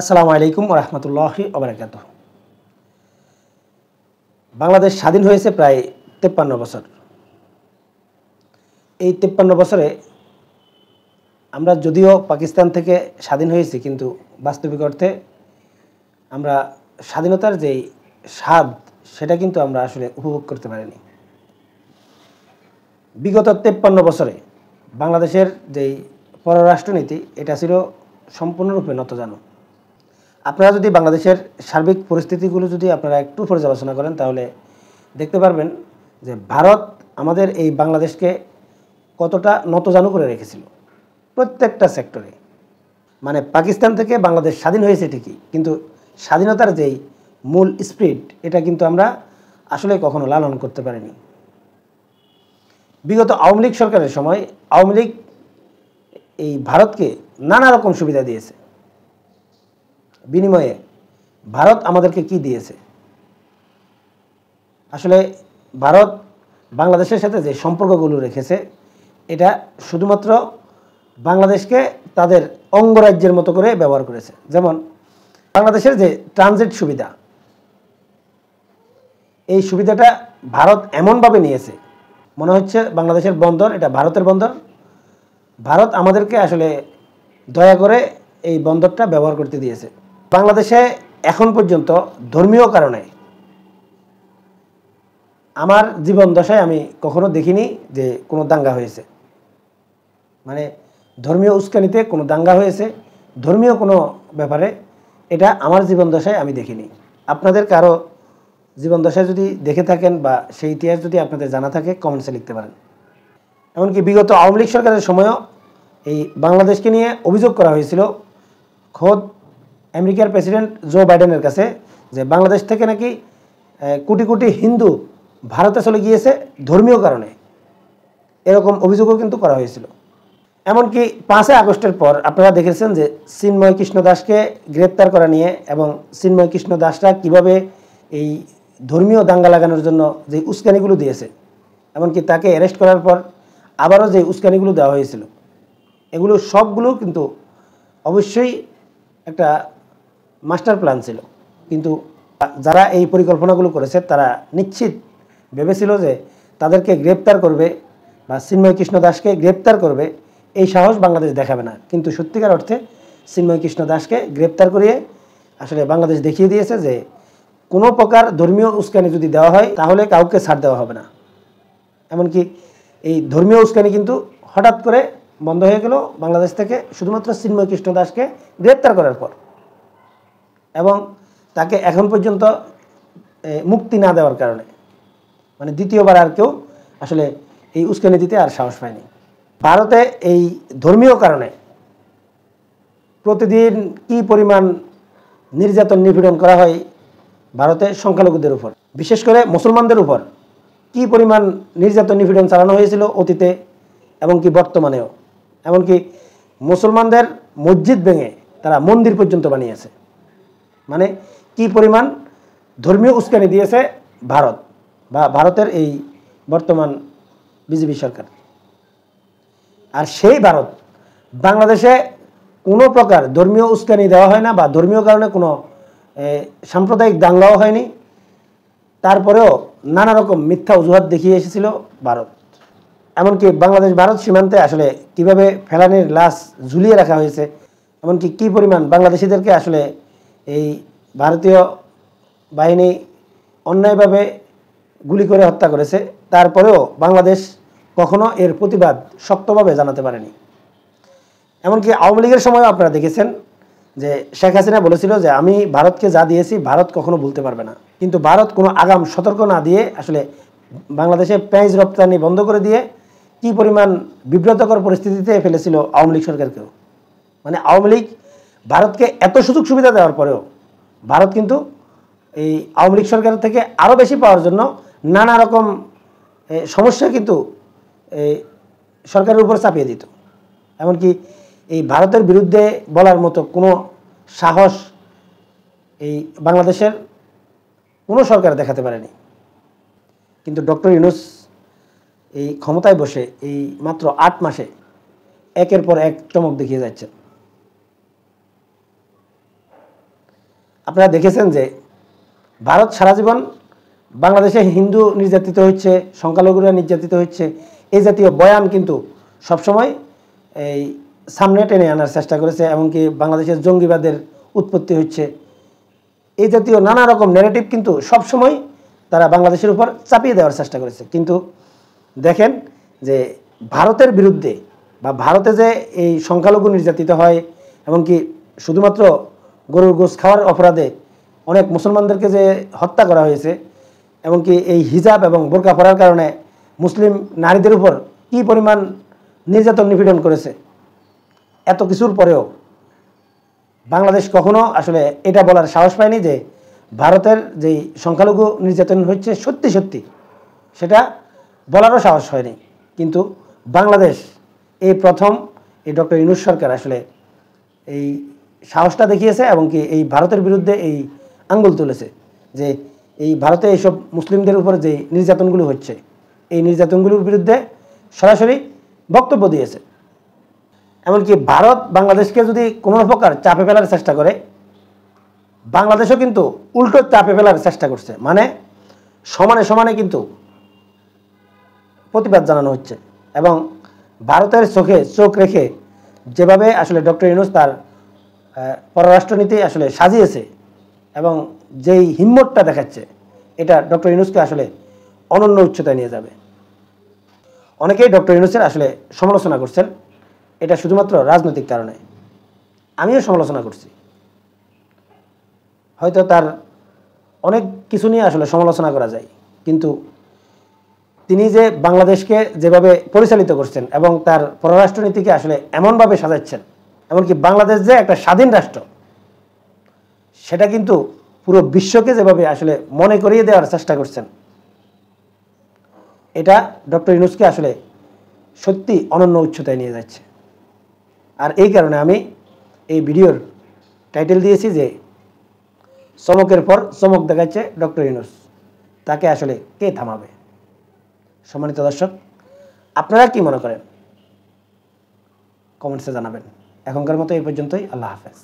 আসসালামু আলাইকুম ওয়া রাহমাতুল্লাহি ওয়া বারাকাতুহু। বাংলাদেশ স্বাধীন হয়েছে প্রায় ৫৩ বছর। এই ৫৩ বছরে আমরা যদিও পাকিস্তান থেকে স্বাধীন হয়েছি, কিন্তু বাস্তবিক অর্থে আমরা স্বাধীনতার যেই স্বাদ সেটা কিন্তু আমরা আসলে উপভোগ করতে পারিনি। বিগত ৫৩ বছরে বাংলাদেশের যেই পররাষ্ট্রনীতি এটা ছিল সম্পূর্ণরূপে নতজানু। আপনারা যদি বাংলাদেশের সার্বিক পরিস্থিতিগুলো যদি আপনারা একটু পর্যালোচনা করেন, তাহলে দেখতে পারবেন যে ভারত আমাদের এই বাংলাদেশকে কতটা নতজানু করে রেখেছিল প্রত্যেকটা সেক্টরে। মানে পাকিস্তান থেকে বাংলাদেশ স্বাধীন হয়েছে ঠিকই, কিন্তু স্বাধীনতার যেই মূল স্পিরিট এটা কিন্তু আমরা আসলে কখনো লালন করতে পারিনি। বিগত আওয়ামী লীগ সরকারের সময় আওয়ামী লীগ এই ভারতকে নানা রকম সুবিধা দিয়েছে। বিনিময়ে ভারত আমাদেরকে কি দিয়েছে? আসলে ভারত বাংলাদেশের সাথে যে সম্পর্কগুলো রেখেছে এটা শুধুমাত্র বাংলাদেশকে তাদের অঙ্গরাজ্যের মতো করে ব্যবহার করেছে। যেমন বাংলাদেশের যে ট্রানজিট সুবিধা, এই সুবিধাটা ভারত এমনভাবে নিয়েছে মনে হচ্ছে বাংলাদেশের বন্দর এটা ভারতের বন্দর। ভারত আমাদেরকে আসলে দয়া করে এই বন্দরটা ব্যবহার করতে দিয়েছে। বাংলাদেশে এখন পর্যন্ত ধর্মীয় কারণে আমার জীবন দশায় আমি কখনো দেখিনি যে কোনো দাঙ্গা হয়েছে, মানে ধর্মীয় উস্কানিতে কোনো দাঙ্গা হয়েছে, ধর্মীয় কোনো ব্যাপারে এটা আমার জীবন দশায় আমি দেখিনি। আপনাদের কারো জীবন দশায় যদি দেখে থাকেন বা সেই ইতিহাস যদি আপনাদের জানা থাকে, কমেন্টসে লিখতে পারেন। এমনকি বিগত আওয়ামী লীগ সরকারের সময়ও এই বাংলাদেশকে নিয়ে অভিযোগ করা হয়েছিল খোদ আমেরিকার প্রেসিডেন্ট জো বাইডেনের কাছে, যে বাংলাদেশ থেকে নাকি কোটি কোটি হিন্দু ভারতে চলে গিয়েছে ধর্মীয় কারণে। এরকম অভিযোগও কিন্তু করা হয়েছিল। এমনকি 5 আগস্টের পর আপনারা দেখেছেন যে চিন্ময় কৃষ্ণ দাসকে গ্রেপ্তার করা নিয়ে এবং চিন্ময় কৃষ্ণ দাসরা কীভাবে এই ধর্মীয় দাঙ্গা লাগানোর জন্য যে উস্কানিগুলো দিয়েছে, এমনকি তাকে অ্যারেস্ট করার পর আবারও যে উস্কানিগুলো দেওয়া হয়েছিল, এগুলো সবগুলো কিন্তু অবশ্যই একটা মাস্টার প্ল্যান ছিল। কিন্তু যারা এই পরিকল্পনাগুলো করেছে তারা নিশ্চিত ভেবেছিল যে তাদেরকে গ্রেপ্তার করবে বা চিন্ময় কৃষ্ণ দাসকে গ্রেপ্তার করবে, এই সাহস বাংলাদেশ দেখাবে না। কিন্তু সত্যিকার অর্থে চিন্ময় কৃষ্ণ দাসকে গ্রেপ্তার করিয়ে আসলে বাংলাদেশ দেখিয়ে দিয়েছে যে কোনো প্রকার ধর্মীয় উস্কানি যদি দেওয়া হয় তাহলে কাউকে ছাড় দেওয়া হবে না। এমনকি এই ধর্মীয় উস্কানি কিন্তু হঠাৎ করে বন্ধ হয়ে গেল বাংলাদেশ থেকে শুধুমাত্র চিন্ময় কৃষ্ণ দাসকে গ্রেপ্তার করার পর, এবং তাকে এখন পর্যন্ত মুক্তি না দেওয়ার কারণে। মানে দ্বিতীয়বার আর কেউ আসলে এই উস্কানি দিতে আর সাহস পায়নি। ভারতে এই ধর্মীয় কারণে প্রতিদিন কি পরিমাণ নির্যাতন নিপীড়ন করা হয় ভারতে সংখ্যালঘুদের উপর, বিশেষ করে মুসলমানদের উপর কি পরিমাণ নির্যাতন নিপীড়ন চালানো হয়েছিল অতীতে এবং কি বর্তমানেও। এমনকি মুসলমানদের মসজিদ ভেঙে তারা মন্দির পর্যন্ত বানিয়েছে। মানে কি পরিমাণ ধর্মীয় উস্কানি দিয়েছে ভারত বা ভারতের এই বর্তমান বিজেপি সরকার। আর সেই ভারত বাংলাদেশে কোনো প্রকার ধর্মীয় উস্কানি দেওয়া হয় না বা ধর্মীয় কারণে কোনো সাম্প্রদায়িক দাঙ্গাও হয়নি। তারপরেও নানা রকম মিথ্যা অজুহাত দেখিয়ে এসেছিল ভারত। এমনকি বাংলাদেশ ভারত সীমান্তে আসলে কিভাবে ফেলানির লাশ ঝুলিয়ে রাখা হয়েছে, এমনকি কী পরিমাণ বাংলাদেশিদেরকে আসলে এই ভারতীয় বাহিনী অন্যায়ভাবে গুলি করে হত্যা করেছে, তারপরেও বাংলাদেশ কখনো এর প্রতিবাদ শক্তভাবে জানাতে পারেনি। এমনকি আওয়ামী লীগের সময়ও আপনারা দেখেছেন যে শেখ হাসিনা বলেছিল যে আমি ভারতকে যা দিয়েছি ভারত কখনো ভুলতে পারবে না। কিন্তু ভারত কোনো আগাম সতর্ক না দিয়ে আসলে বাংলাদেশে পেঁয়াজ রপ্তানি বন্ধ করে দিয়ে কি পরিমাণ বিব্রতকর পরিস্থিতিতে ফেলেছিল আওয়ামী লীগ সরকারকেও। মানে আওয়ামী লীগ ভারতকে এত সুযোগ সুবিধা দেওয়ার পরেও ভারত কিন্তু এই আওয়ামী লীগ সরকারের থেকে আরও বেশি পাওয়ার জন্য নানা রকম সমস্যা কিন্তু এই সরকারের উপর চাপিয়ে দিত। এমনকি এই ভারতের বিরুদ্ধে বলার মতো কোনো সাহস এই বাংলাদেশের কোনো সরকার দেখাতে পারেনি। কিন্তু ডক্টর ইউনূস এই ক্ষমতায় বসে এই মাত্র 8 মাসে একের পর এক চমক দেখিয়ে যাচ্ছেন। আপনারা দেখেছেন যে ভারত সারা জীবন বাংলাদেশে হিন্দু নির্যাতিত হচ্ছে, সংখ্যালঘুরা নির্যাতিত হচ্ছে, এই জাতীয় বয়ান কিন্তু সবসময় এই সামনে টেনে আনার চেষ্টা করেছে। এমনকি বাংলাদেশের জঙ্গিবাদের উৎপত্তি হচ্ছে, এই জাতীয় নানা রকম ন্যারেটিভ কিন্তু সবসময় তারা বাংলাদেশের উপর চাপিয়ে দেওয়ার চেষ্টা করেছে। কিন্তু দেখেন যে ভারতের বিরুদ্ধে বা ভারতে যে এই সংখ্যালঘু নির্যাতিত হয়, এমনকি শুধুমাত্র গরুর গোশত খাওয়ার অপরাধে অনেক মুসলমানদেরকে যে হত্যা করা হয়েছে, এমনকি এই হিজাব এবং বোরকা পরার কারণে মুসলিম নারীদের উপর কী পরিমাণ নির্যাতন নিপীড়ন করেছে, এত কিছুর পরেও বাংলাদেশ কখনো আসলে এটা বলার সাহস পায়নি যে ভারতের যেই সংখ্যালঘু নির্যাতন হচ্ছে সত্যি সত্যি, সেটা বলারও সাহস হয়নি। কিন্তু বাংলাদেশ এই প্রথম এই ডক্টর ইউনূস সরকার আসলে এই সাহসটা দেখিয়েছে এবং কি এই ভারতের বিরুদ্ধে এই আঙ্গুল তুলেছে যে এই ভারতে এইসব মুসলিমদের উপর যে নির্যাতনগুলো হচ্ছে, এই নির্যাতনগুলোর বিরুদ্ধে সরাসরি বক্তব্য দিয়েছে। এমনকি ভারত বাংলাদেশকে যদি কোনো প্রকার চাপে ফেলার চেষ্টা করে, বাংলাদেশও কিন্তু উল্টো চাপে ফেলার চেষ্টা করছে, মানে সমানে সমানে কিন্তু প্রতিবাদ জানানো হচ্ছে। এবং ভারতের চোখে চোখ রেখে যেভাবে আসলে ডক্টর ইউনূস তার পররাষ্ট্রনীতি আসলে সাজিয়েছে এবং যেই হিম্মতটা দেখাচ্ছে, এটা ডক্টর ইউনূসকে আসলে অনন্য উচ্চতায় নিয়ে যাবে। অনেকেই ডক্টর ইউনূসের আসলে সমালোচনা করছেন, এটা শুধুমাত্র রাজনৈতিক কারণে। আমিও সমালোচনা করছি, হয়তো তার অনেক কিছু নিয়ে আসলে সমালোচনা করা যায়, কিন্তু তিনি যে বাংলাদেশকে যেভাবে পরিচালিত করছেন এবং তার পররাষ্ট্রনীতিকে আসলে এমনভাবে সাজাচ্ছেন, এমনকি বাংলাদেশ যে একটা স্বাধীন রাষ্ট্র, সেটা কিন্তু পুরো বিশ্বকে যেভাবে আসলে মনে করিয়ে দেওয়ার চেষ্টা করছেন, এটা ডক্টর ইউনূসকে আসলে সত্যি অনন্য উচ্চতায় নিয়ে যাচ্ছে। আর এই কারণে আমি এই ভিডিওর টাইটেল দিয়েছি যে চমকের পর চমক দেখাচ্ছে ডক্টর ইউনূস, তাকে আসলে কে থামাবে। সম্মানিত দর্শক, আপনারা কি মনে করেন কমেন্টসে জানাবেন। এখনকার মতো এই পর্যন্তই। আল্লাহ হাফেজ।